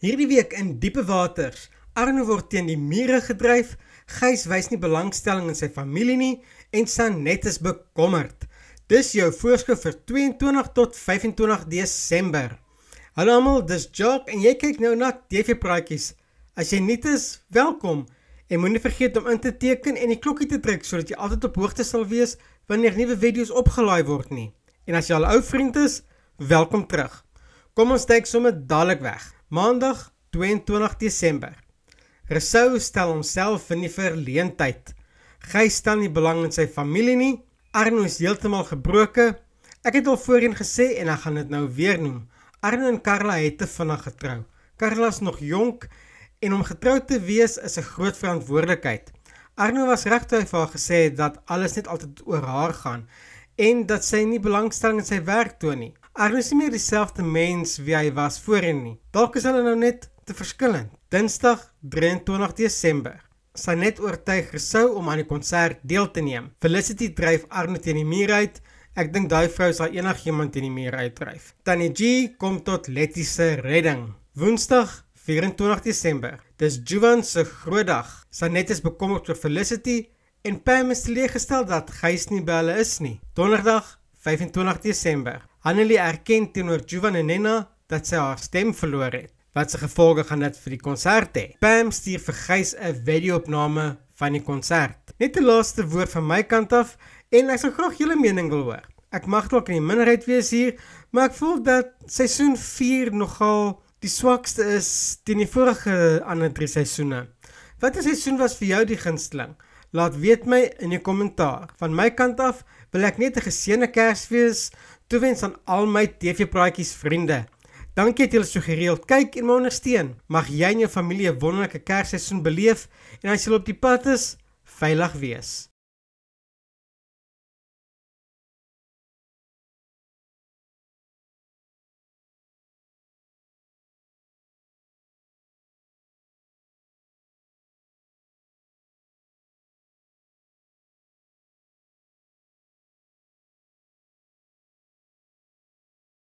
Hierdie week in diepe waters, Arno word teen die mure gedryf, Gys wys nie belangstelling in sy familie nie en Sanet is bekommerd. Dis jou voorskou vir 22 tot 25 Desember. Hallo almal, dis Jock en jy kyk nou na TV Praatjies. As jy nuut is, welkom en moenie vergeet om in te teken en die klokkie te druk sodat jy altyd op hoogte sal wees wanneer nuwe video's opgelaai word nie. En as jy al 'n ou vriend is, welkom terug. Kom ons kyk sommer dadelik weg. Maandag 22 Desember. Rousseau stel homself in die verleentheid. Gys stel nie belang in sy familie nie. Arno is heeltemal gebroke. Ek het al voorheen gesê en ek gaan dit nou weer noem. Arno en Carla het te vinnig getrou. Carla is nog jonk en om getroud te wees is 'n groot verantwoordelikheid. Arno was reg toe hy vir haar gesê het dat alles net altyd oor haar gaan en dat sy nie belangstelling in sy werk toon nie. Arno is nie meer dieselfde mens wie hy was voorheen nie. Dalk is hulle nou net te verskillend. Dinsdag 23 Desember. Sanet oortuig Rousseau om aan die konsert deel te neem. Felicity dryf Arno teen die muur uit. Ek dink daai vrou sal enigiemand teen die muur uitdryf. Tannie G kom tot Letty se redding. Woensdag 24 Desember. Dis Juwan se groot dag. Sanet is bekommerd oor Felicity en Pam is teleeggestel dat Gys nie by hulle is nie. Donderdag 25 Desember. Annelie erken teenoor Juwan en Nena dat sy haar stem verloor het. Wat se gevolge gaan dit vir die konsert hê? Pam stuur vir Gys 'n video-opname van die konsert. Net 'n laaste woord van my kant af en ek sal graag julle mening wil hoor. Ek mag dalk in die minderheid wees hier, maar ek voel dat seisoen 4 nogal die swakste is teen die vorige ander 3 seisoene. Watter seisoen was vir jou die gunsteling? Laat weet my in die kommentaar. Van my kant af wil ek net 'n geseënde Kersfees toewens aan al my TV Praatjies vriende. Dankie dat julle so gereeld kyk en my ondersteun. Mag jy en jou familie 'n wonderlike Kersseisoen beleef en as jy op die pad is, veilig wees.